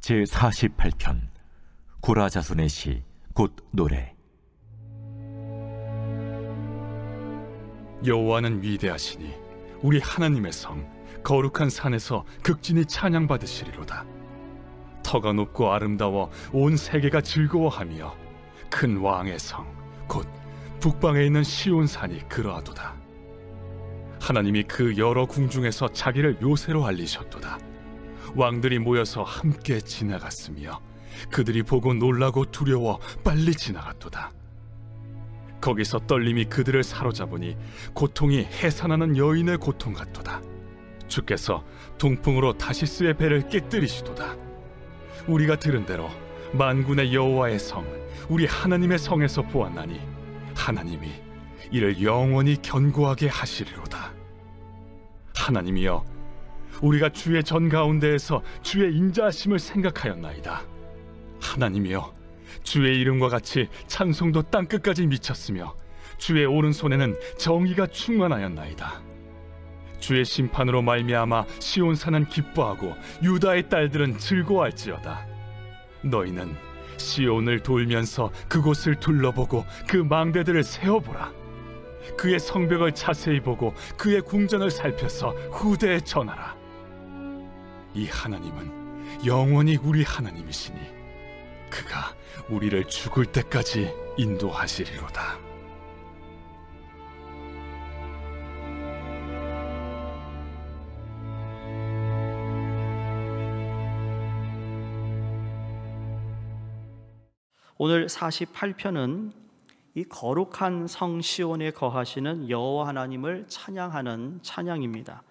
제48편 고라자손의 시 곧 노래. 여호와는 위대하시니 우리 하나님의 성 거룩한 산에서 극진히 찬양받으시리로다. 터가 높고 아름다워 온 세계가 즐거워하며 큰 왕의 성 곧 북방에 있는 시온산이 그러하도다. 하나님이 그 여러 궁중에서 자기를 요새로 알리셨도다. 왕들이 모여서 함께 지나갔으며 그들이 보고 놀라고 두려워 빨리 지나갔도다. 거기서 떨림이 그들을 사로잡으니 고통이 해산하는 여인의 고통 같도다. 주께서 동풍으로 다시스의 배를 깨뜨리시도다. 우리가 들은 대로 만군의 여호와의 성 우리 하나님의 성에서 보았나니 하나님이 이를 영원히 견고하게 하시리로다. 하나님이여, 우리가 주의 전 가운데에서 주의 인자하심을 생각하였나이다. 하나님이여, 주의 이름과 같이 찬송도 땅끝까지 미쳤으며 주의 오른손에는 정의가 충만하였나이다. 주의 심판으로 말미암아 시온산은 기뻐하고 유다의 딸들은 즐거워할지어다. 너희는 시온을 돌면서 그곳을 둘러보고 그 망대들을 세어보라. 그의 성벽을 자세히 보고 그의 궁전을 살펴서 후대에 전하라. 이 하나님은 영원히 우리 하나님이시니 그가 우리를 죽을 때까지 인도하시리로다. 오늘 48편은 이 거룩한 성 시온에 거하시는 여호와 하나님을 찬양하는 찬양입니다.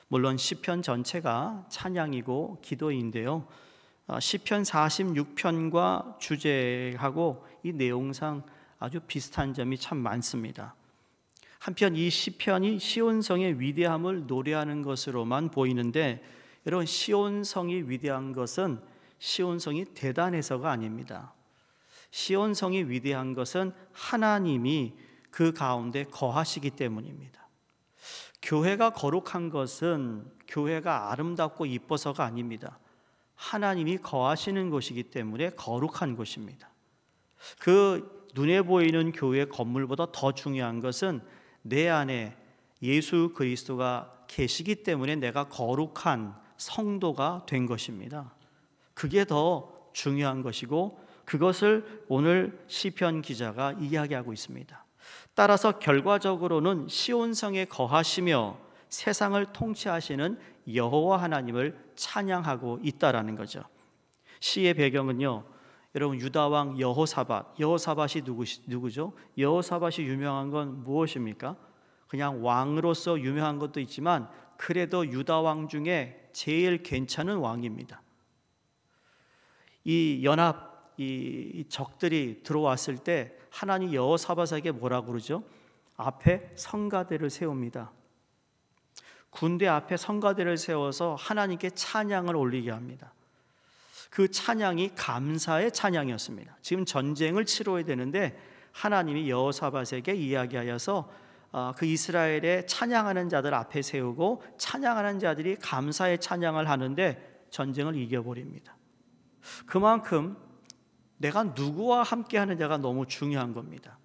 물론 시편 전체가 찬양이고 기도인데요, 시편 46편과 주제하고 이 내용상 아주 비슷한 점이 참 많습니다. 한편 이 시편이 시온성의 위대함을 노래하는 것으로만 보이는데, 여러분, 시온성이 위대한 것은 시온성이 대단해서가 아닙니다. 시온성이 위대한 것은 하나님이 그 가운데 거하시기 때문입니다. 교회가 거룩한 것은 교회가 아름답고 이뻐서가 아닙니다. 하나님이 거하시는 곳이기 때문에 거룩한 곳입니다. 그 눈에 보이는 교회 건물보다 더 중요한 것은 내 안에 예수 그리스도가 계시기 때문에 내가 거룩한 성도가 된 것입니다. 그게 더 중요한 것이고, 그것을 오늘 시편 기자가 이야기하고 있습니다. 따라서 결과적으로는 시온성에 거하시며 세상을 통치하시는 여호와 하나님을 찬양하고 있다라는 거죠. 시의 배경은요, 여러분, 유다 왕 여호사밧이 누구죠? 여호사밧이 유명한 건 무엇입니까? 그냥 왕으로서 유명한 것도 있지만 그래도 유다 왕 중에 제일 괜찮은 왕입니다. 이 적들이 들어왔을 때 하나님 여호사밧에게 뭐라고 그러죠? 앞에 성가대를 세웁니다. 군대 앞에 성가대를 세워서 하나님께 찬양을 올리게 합니다. 그 찬양이 감사의 찬양이었습니다. 지금 전쟁을 치러야 되는데 하나님이 여호사밧에게 이야기하여서 그 이스라엘의 찬양하는 자들 앞에 세우고 찬양하는 자들이 감사의 찬양을 하는데 전쟁을 이겨버립니다. 그만큼 내가 누구와 함께 하느냐가 너무 중요한 겁니다.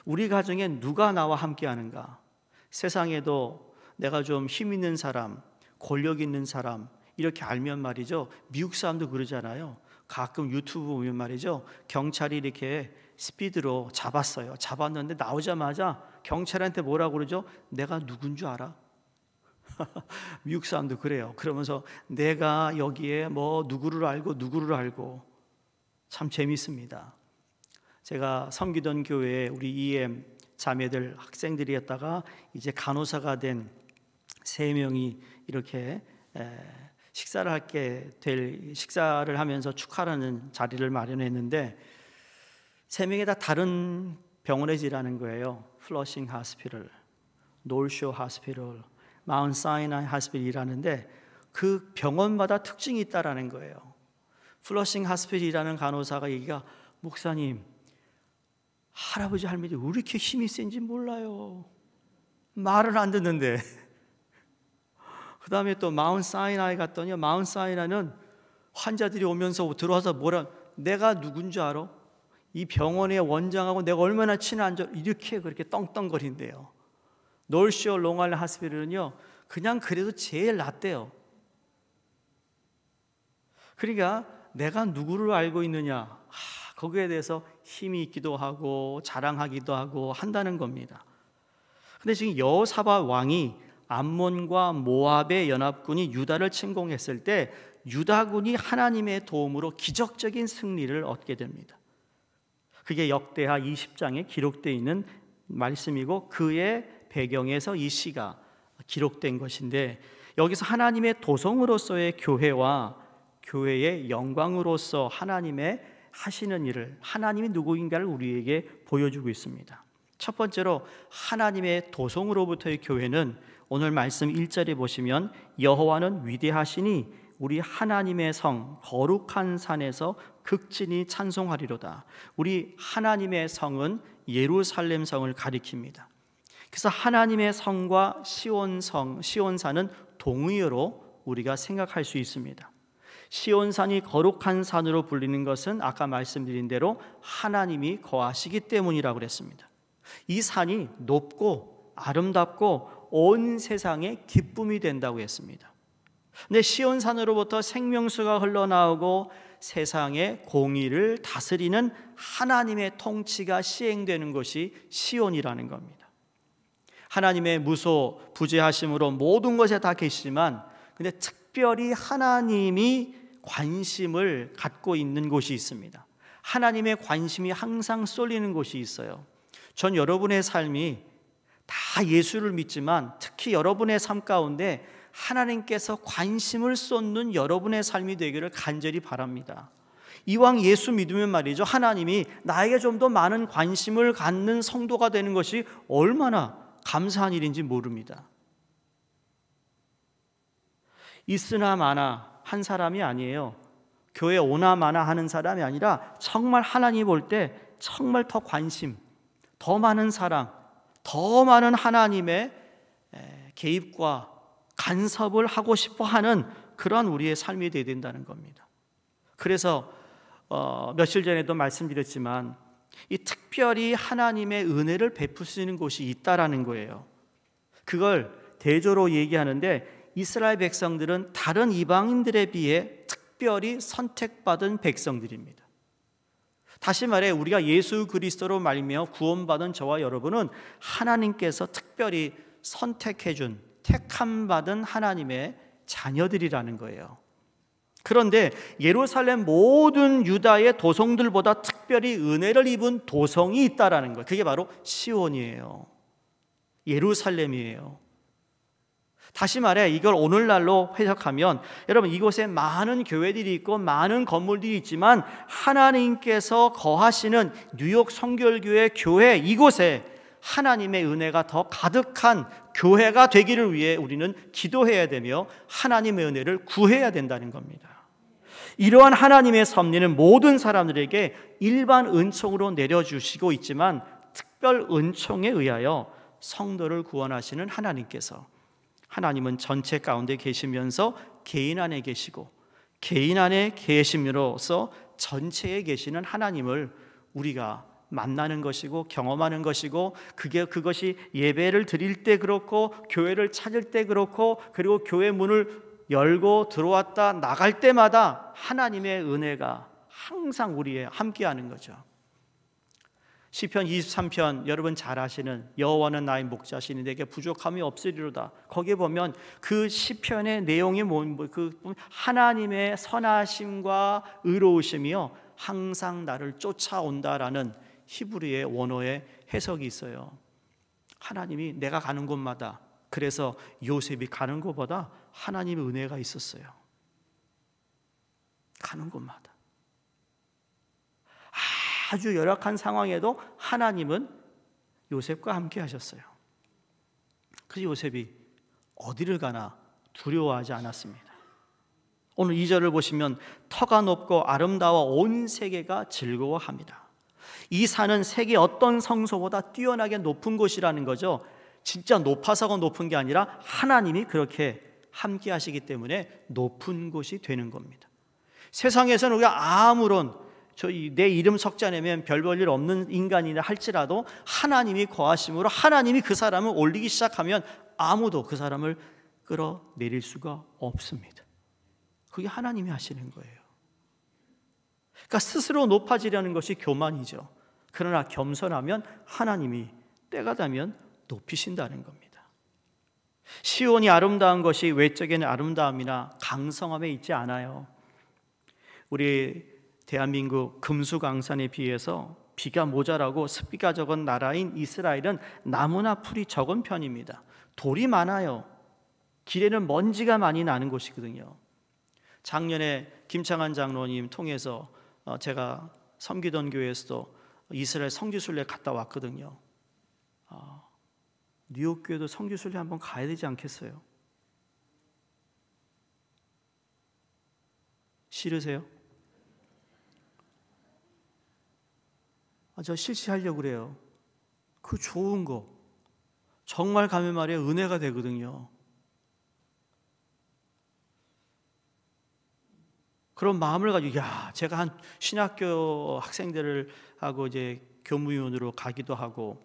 우리 가정에 누가 나와 함께 하는가? 세상에도 내가 좀 힘 있는 사람, 권력 있는 사람 이렇게 알면 말이죠, 미국 사람도 그러잖아요. 가끔 유튜브 보면 말이죠, 경찰이 이렇게 스피드로 잡았는데 나오자마자 경찰한테 뭐라고 그러죠? 내가 누군 줄 알아? 미국 사람도 그래요. 그러면서 내가 여기에 뭐 누구를 알고 참 재밌습니다. 제가 섬기던 교회에 우리 EM 자매들 학생들이었다가 이제 간호사가 된 3명이 이렇게 식사를 하면서 축하하는 자리를 마련했는데 3명이 다 다른 병원에서 일하는 거예요. 플러싱 하스피털, 놀쇼 하스피털, 마운트 사이나이 하스피털 일하는데 그 병원마다 특징이 있다라는 거예요. 플러싱 하스피털 일하는 간호사가 얘기가, 목사님, 할아버지 할머니 왜 이렇게 힘이 센지 몰라요. 말을 안 듣는데. 그 다음에 또 마운트 사이나이 갔더니 마운트 사이나이는 환자들이 오면서 들어와서 내가 누군 줄 알아? 이 병원의 원장하고 내가 얼마나 친한 줄 이렇게 그렇게 떵떵거린대요. 노스쇼 롱아일랜드 하스피ટલ은요 그냥 그래도 제일 낫대요. 그러니까 내가 누구를 알고 있느냐, 거기에 대해서 힘이 있기도 하고 자랑하기도 하고 한다는 겁니다. 근데 지금 여호사밧 왕이 암몬과 모압의 연합군이 유다를 침공했을 때 유다군이 하나님의 도움으로 기적적인 승리를 얻게 됩니다. 그게 역대하 20장에 기록되어 있는 말씀이고 그의 배경에서 이 시가 기록된 것인데, 여기서 하나님의 도성으로서의 교회와 교회의 영광으로서 하나님의 하시는 일을, 하나님이 누구인가를 우리에게 보여주고 있습니다. 첫 번째로 하나님의 도성으로부터의 교회는 오늘 말씀 1절에 보시면 여호와는 위대하시니 우리 하나님의 성 거룩한 산에서 극진히 찬송하리로다. 우리 하나님의 성은 예루살렘 성을 가리킵니다. 그래서 하나님의 성과 시온산은 동의어로 우리가 생각할 수 있습니다. 시온산이 거룩한 산으로 불리는 것은 아까 말씀드린 대로 하나님이 거하시기 때문이라고 그랬습니다. 이 산이 높고 아름답고 온 세상에 기쁨이 된다고 했습니다. 근데 시온산으로부터 생명수가 흘러나오고 세상의 공의를 다스리는 하나님의 통치가 시행되는 것이 시온이라는 겁니다. 하나님의 무소 부재하심으로 모든 것에 다 계시지만 근데 특별히 하나님이 관심을 갖고 있는 곳이 있습니다. 하나님의 관심이 항상 쏠리는 곳이 있어요. 전 여러분의 삶이 다 예수를 믿지만 특히 여러분의 삶 가운데 하나님께서 관심을 쏟는 여러분의 삶이 되기를 간절히 바랍니다. 이왕 예수 믿으면 말이죠, 하나님이 나에게 좀 더 많은 관심을 갖는 성도가 되는 것이 얼마나 감사한 일인지 모릅니다. 있으나 마나 한 사람이 아니에요. 교회 오나 마나 하는 사람이 아니라 정말 하나님 볼 때 정말 더 관심, 더 많은 사랑, 더 많은 하나님의 개입과 간섭을 하고 싶어 하는 그러한 우리의 삶이 되어야 된다는 겁니다. 그래서 며칠 전에도 말씀드렸지만 이 특별히 하나님의 은혜를 베푸시는 곳이 있다라는 거예요. 그걸 대조로 얘기하는데 이스라엘 백성들은 다른 이방인들에 비해 특별히 선택받은 백성들입니다. 다시 말해 우리가 예수 그리스도로 말미암아 구원받은 저와 여러분은 하나님께서 특별히 선택해준 택함받은 하나님의 자녀들이라는 거예요. 그런데 예루살렘 모든 유다의 도성들보다 특별히 은혜를 입은 도성이 있다라는 거예요. 그게 바로 시온이에요. 예루살렘이에요. 다시 말해 이걸 오늘날로 해석하면 여러분 이곳에 많은 교회들이 있고 많은 건물들이 있지만 하나님께서 거하시는 뉴욕 성결교회 교회 이곳에 하나님의 은혜가 더 가득한 교회가 되기를 위해 우리는 기도해야 되며 하나님의 은혜를 구해야 된다는 겁니다. 이러한 하나님의 섭리는 모든 사람들에게 일반 은총으로 내려주시고 있지만 특별 은총에 의하여 성도를 구원하시는 하나님은 전체 가운데 계시면서 개인 안에 계시고 개인 안에 계심으로써 전체에 계시는 하나님을 우리가 만나는 것이고 경험하는 것이고 그것이 예배를 드릴 때 그렇고 교회를 찾을 때 그렇고 그리고 교회 문을 열고 들어왔다 나갈 때마다 하나님의 은혜가 항상 우리에 함께하는 거죠. 시편 23편 여러분 잘 아시는 여호와는 나의 목자시니 내게 부족함이 없으리로다. 거기에 보면 그 시편의 내용이 그 하나님의 선하심과 의로우심이요 항상 나를 쫓아온다라는 히브리의 원어의 해석이 있어요. 하나님이 내가 가는 곳마다, 그래서 요셉이 가는 곳보다 하나님의 은혜가 있었어요. 가는 곳마다 아주 열악한 상황에도 하나님은 요셉과 함께 하셨어요. 그래서 요셉이 어디를 가나 두려워하지 않았습니다. 오늘 2절을 보시면 터가 높고 아름다워 온 세계가 즐거워합니다. 이 산은 세계 어떤 성소보다 뛰어나게 높은 곳이라는 거죠. 진짜 높아서가 높은 게 아니라 하나님이 그렇게 함께 하시기 때문에 높은 곳이 되는 겁니다. 세상에서는 우리가 아무런 내 이름 석자 내면 별 볼 일 없는 인간이라 할지라도 하나님이 거하심으로 하나님이 그 사람을 올리기 시작하면 아무도 그 사람을 끌어내릴 수가 없습니다. 그게 하나님이 하시는 거예요. 그러니까 스스로 높아지려는 것이 교만이죠. 그러나 겸손하면 하나님이 때가 되면 높이신다는 겁니다. 시온이 아름다운 것이 외적인 아름다움이나 강성함에 있지 않아요. 우리 대한민국 금수강산에 비해서 비가 모자라고 습기가 적은 나라인 이스라엘은 나무나 풀이 적은 편입니다. 돌이 많아요. 길에는 먼지가 많이 나는 곳이거든요. 작년에 김창환 장로님 통해서 제가 섬기던 교회에서도 이스라엘 성지순례 갔다 왔거든요. 뉴욕 교회도 성지순례 한번 가야 되지 않겠어요? 싫으세요? 저 실시하려고 그래요. 그 좋은 거 정말 가면 말이에요 은혜가 되거든요. 그런 마음을 가지고 제가 한 신학교 학생들을 하고 이제 교무위원으로 가기도 하고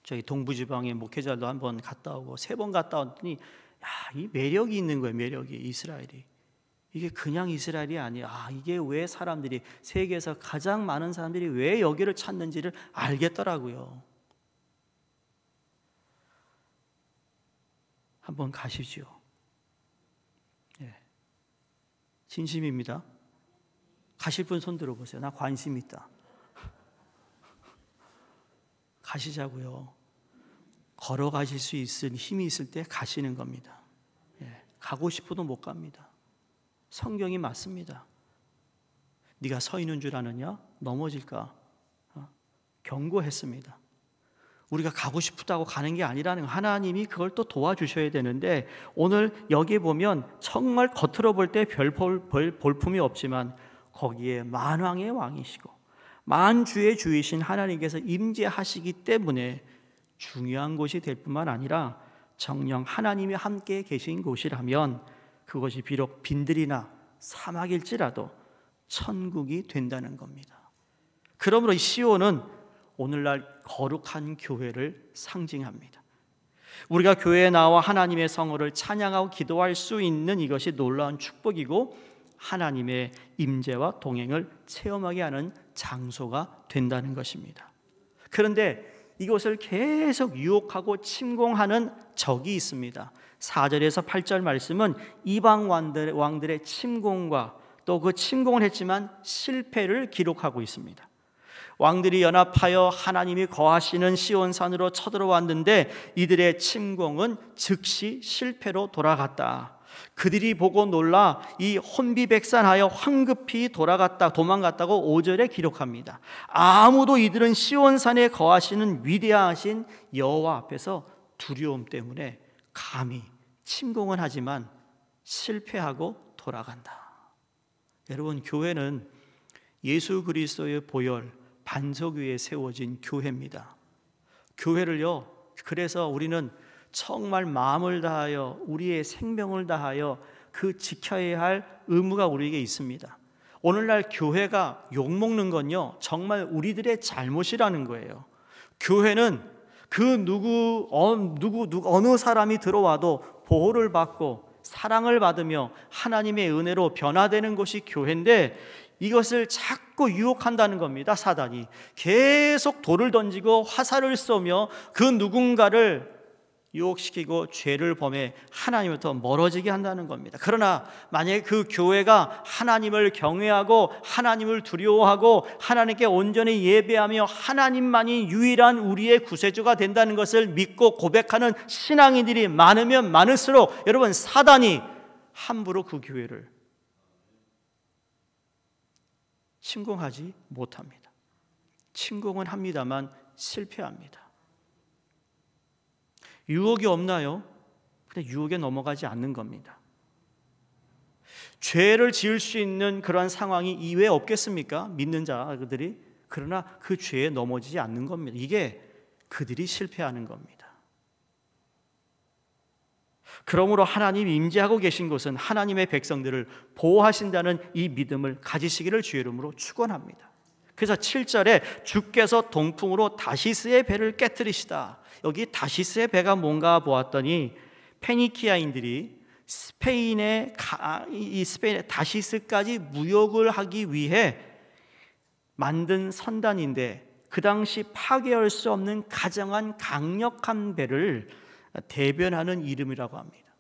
저희 동부지방의 목회자도 한번 갔다 오고 3번 갔다 왔더니 이 매력이 있는 거예요. 매력이 이스라엘이. 이게 그냥 이스라엘이 아니야. 이게 왜 사람들이 세계에서 가장 많은 사람들이 왜 여기를 찾는지를 알겠더라고요. 한번 가시죠. 진심입니다. 가실 분 손 들어보세요. 나 관심 있다. 가시자고요. 걸어가실 수 있을 힘이 있을 때 가시는 겁니다. 가고 싶어도 못 갑니다. 성경이 맞습니다. 네가 서 있는 줄 아느냐? 넘어질까? 경고했습니다. 우리가 가고 싶다고 가는 게 아니라는 거. 하나님이 그걸 또 도와주셔야 되는데 오늘 여기 보면 정말 겉으로 볼 때 별 볼품이 없지만 거기에 만왕의 왕이시고 만주의 주이신 하나님께서 임재하시기 때문에 중요한 곳이 될 뿐만 아니라 정녕 하나님이 함께 계신 곳이라면 그것이 비록 빈들이나 사막일지라도 천국이 된다는 겁니다. 그러므로 이 시온은 오늘날 거룩한 교회를 상징합니다. 우리가 교회에 나와 하나님의 성호를 찬양하고 기도할 수 있는 이것이 놀라운 축복이고 하나님의 임재와 동행을 체험하게 하는 장소가 된다는 것입니다. 그런데 이것을 계속 유혹하고 침공하는 적이 있습니다. 4절에서 8절 말씀은 이방 왕들의 침공과 또 그 침공을 했지만 실패를 기록하고 있습니다. 왕들이 연합하여 하나님이 거하시는 시온산으로 쳐들어왔는데 이들의 침공은 즉시 실패로 돌아갔다. 그들이 보고 놀라 이 혼비백산하여 황급히 도망갔다고 5절에 기록합니다. 아무도 이들은 시온산에 거하시는 위대하신 여호와 앞에서 두려움 때문에 감히 침공은 하지만 실패하고 돌아간다. 여러분, 교회는 예수 그리스도의 보혈 반석 위에 세워진 교회입니다. 교회를요, 그래서 우리는 정말 마음을 다하여 우리의 생명을 다하여 그 지켜야 할 의무가 우리에게 있습니다. 오늘날 교회가 욕먹는 건요 정말 우리들의 잘못이라는 거예요. 교회는 그 어느 사람이 들어와도 보호를 받고 사랑을 받으며 하나님의 은혜로 변화되는 것이 교회인데 이것을 자꾸 유혹한다는 겁니다. 사단이 계속 돌을 던지고 화살을 쏘며 그 누군가를 유혹시키고 죄를 범해 하나님부터 멀어지게 한다는 겁니다. 그러나 만약에 그 교회가 하나님을 경외하고 하나님을 두려워하고 하나님께 온전히 예배하며 하나님만이 유일한 우리의 구세주가 된다는 것을 믿고 고백하는 신앙인들이 많으면 많을수록 여러분, 사단이 함부로 그 교회를 침공하지 못합니다. 침공은 합니다만 실패합니다. 유혹이 없나요? 근데 유혹에 넘어가지 않는 겁니다. 죄를 지을 수 있는 그런 상황이 이외에 없겠습니까? 믿는 자들이. 그러나 그 죄에 넘어지지 않는 겁니다. 이게 그들이 실패하는 겁니다. 그러므로 하나님이 임재하고 계신 곳은 하나님의 백성들을 보호하신다는 이 믿음을 가지시기를 주의 이름으로 축원합니다. 그래서 7절에 주께서 동풍으로 다시스의 배를 깨뜨리시다. 여기 다시스의 배가 뭔가 보았더니 페니키아인들이 스페인의 다시스까지 무역을 하기 위해 만든 선단인데 그 당시 파괴할 수 없는 가정한 강력한 배를 대변하는 이름이라고 합니다.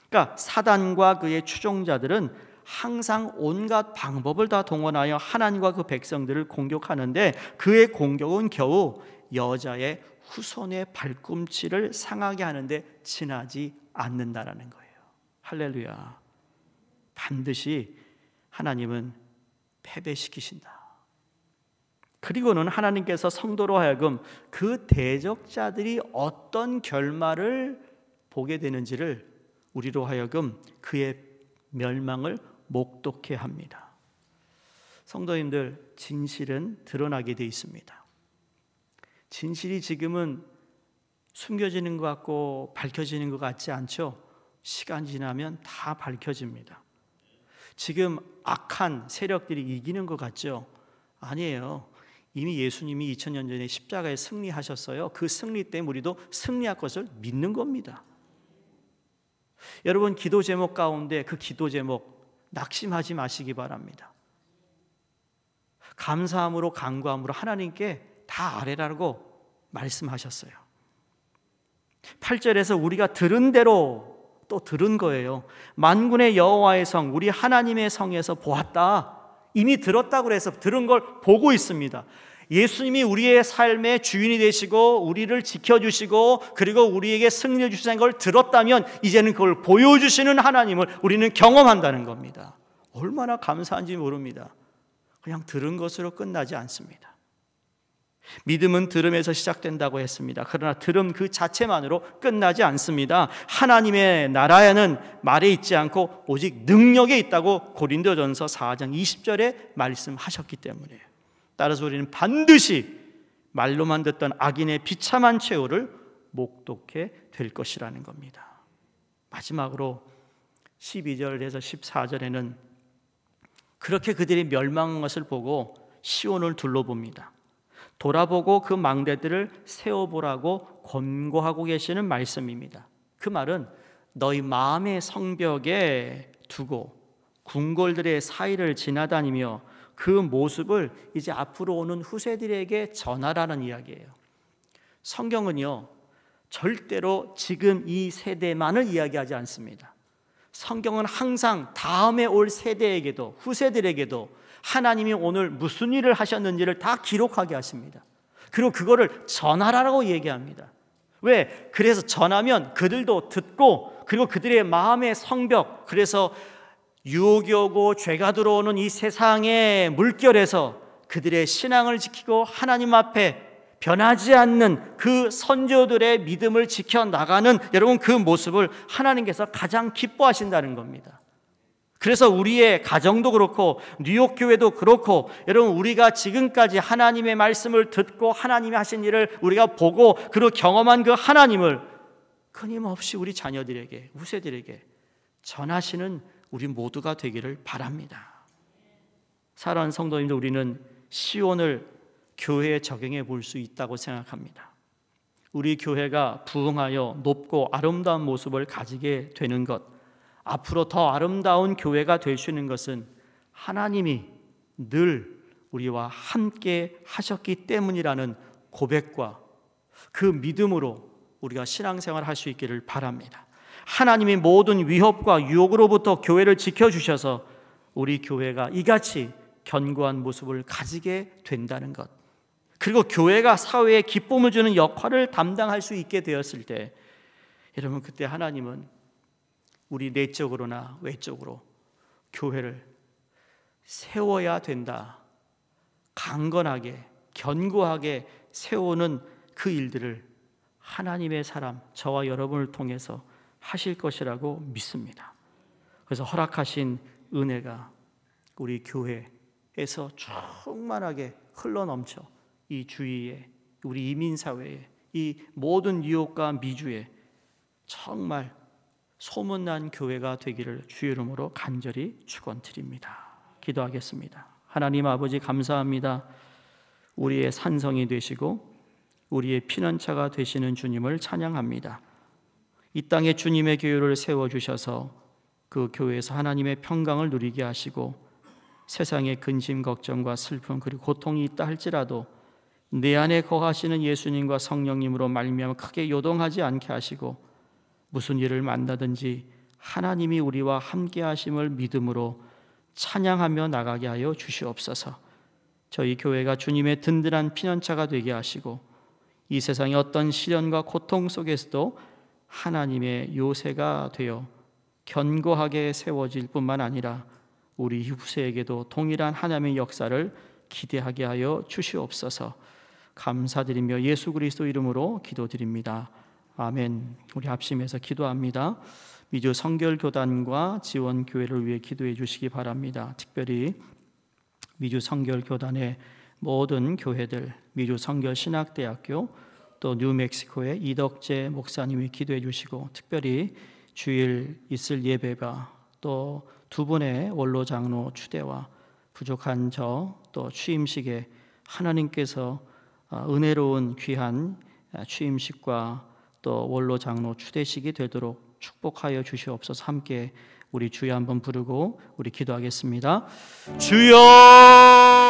그러니까 사단과 그의 추종자들은 항상 온갖 방법을 다 동원하여 하나님과 그 백성들을 공격하는데 그의 공격은 겨우 여자의 후손의 발꿈치를 상하게 하는데 지나지 않는다라는 거예요. 할렐루야. 반드시 하나님은 패배시키신다. 그리고는 하나님께서 성도로 하여금 그 대적자들이 어떤 결말을 보게 되는지를 우리로 하여금 그의 멸망을 목독해 합니다. 성도님들, 진실은 드러나게 돼 있습니다. 진실이 지금은 숨겨지는 것 같고 밝혀지는 것 같지 않죠? 시간 지나면 다 밝혀집니다. 지금 악한 세력들이 이기는 것 같죠? 아니에요. 이미 예수님이 2000년 전에 십자가에 승리하셨어요. 그 승리 때문에 우리도 승리할 것을 믿는 겁니다. 여러분, 기도 제목 가운데 그 기도 제목 낙심하지 마시기 바랍니다. 감사함으로 간구함으로 하나님께 다 아뢰라고 말씀하셨어요. 8절에서 우리가 들은 대로 또 들은 거예요. 만군의 여호와의 성, 우리 하나님의 성에서 보았다. 이미 들었다고 해서 들은 걸 보고 있습니다. 예수님이 우리의 삶의 주인이 되시고 우리를 지켜주시고 그리고 우리에게 승리해 주시는 걸 들었다면 이제는 그걸 보여주시는 하나님을 우리는 경험한다는 겁니다. 얼마나 감사한지 모릅니다. 그냥 들은 것으로 끝나지 않습니다. 믿음은 들음에서 시작된다고 했습니다. 그러나 들음 그 자체만으로 끝나지 않습니다. 하나님의 나라에는 말에 있지 않고 오직 능력에 있다고 고린도전서 4장 20절에 말씀하셨기 때문이에요. 따라서 우리는 반드시 말로만 듣던 악인의 비참한 최후를 목독해 될 것이라는 겁니다. 마지막으로 12절에서 14절에는 그렇게 그들이 멸망한 것을 보고 시온을 둘러봅니다. 돌아보고 그 망대들을 세워보라고 권고하고 계시는 말씀입니다. 그 말은 너희 마음의 성벽에 두고 궁궐들의 사이를 지나다니며 그 모습을 이제 앞으로 오는 후세들에게 전하라는 이야기예요. 성경은요, 절대로 지금 이 세대만을 이야기하지 않습니다. 성경은 항상 다음에 올 세대에게도 후세들에게도 하나님이 오늘 무슨 일을 하셨는지를 다 기록하게 하십니다. 그리고 그거를 전하라고 얘기합니다. 왜? 그래서 전하면 그들도 듣고 그리고 그들의 마음의 성벽, 그래서 유혹이 오고 죄가 들어오는 이 세상의 물결에서 그들의 신앙을 지키고 하나님 앞에 변하지 않는 그 선조들의 믿음을 지켜나가는 여러분 그 모습을 하나님께서 가장 기뻐하신다는 겁니다. 그래서 우리의 가정도 그렇고 뉴욕 교회도 그렇고 여러분 우리가 지금까지 하나님의 말씀을 듣고 하나님이 하신 일을 우리가 보고 그리고 경험한 그 하나님을 끊임없이 우리 자녀들에게 후세들에게 전하시는 우리 모두가 되기를 바랍니다. 사랑하는 성도님들, 우리는 시온을 교회에 적용해 볼 수 있다고 생각합니다. 우리 교회가 부흥하여 높고 아름다운 모습을 가지게 되는 것, 앞으로 더 아름다운 교회가 될 수 있는 것은 하나님이 늘 우리와 함께 하셨기 때문이라는 고백과 그 믿음으로 우리가 신앙생활을 할 수 있기를 바랍니다. 하나님이 모든 위협과 유혹으로부터 교회를 지켜주셔서 우리 교회가 이같이 견고한 모습을 가지게 된다는 것, 그리고 교회가 사회에 기쁨을 주는 역할을 담당할 수 있게 되었을 때 여러분 그때 하나님은 우리 내적으로나 외적으로 교회를 세워야 된다, 강건하게 견고하게 세우는 그 일들을 하나님의 사람 저와 여러분을 통해서 하실 것이라고 믿습니다. 그래서 허락하신 은혜가 우리 교회에서 충만하게 흘러넘쳐 이 주위에 우리 이민사회에 이 모든 유혹과 미주에 정말 소문난 교회가 되기를 주의 이름으로 간절히 축원드립니다. 기도하겠습니다. 하나님 아버지 감사합니다. 우리의 산성이 되시고 우리의 피난처가 되시는 주님을 찬양합니다. 이 땅에 주님의 교회를 세워주셔서 그 교회에서 하나님의 평강을 누리게 하시고 세상의 근심, 걱정과 슬픔 그리고 고통이 있다 할지라도 내 안에 거하시는 예수님과 성령님으로 말미암아 크게 요동하지 않게 하시고 무슨 일을 만나든지 하나님이 우리와 함께 하심을 믿음으로 찬양하며 나가게 하여 주시옵소서. 저희 교회가 주님의 든든한 피난처가 되게 하시고 이 세상의 어떤 시련과 고통 속에서도 하나님의 요새가 되어 견고하게 세워질 뿐만 아니라 우리 후세에게도 동일한 하나님의 역사를 기대하게 하여 주시옵소서. 감사드리며 예수 그리스도 이름으로 기도드립니다. 아멘. 우리 합심해서 기도합니다. 미주 성결교단과 지원교회를 위해 기도해 주시기 바랍니다. 특별히 미주 성결교단의 모든 교회들, 미주 성결신학대학교, 또 뉴멕시코의 이덕재 목사님이 기도해 주시고, 특별히 주일 있을 예배가 또 두 분의 원로 장로 추대와 부족한 또 취임식에 하나님께서 은혜로운 귀한 취임식과 또 원로 장로 추대식이 되도록 축복하여 주시옵소서. 함께 우리 주여 한번 부르고 우리 기도하겠습니다. 주여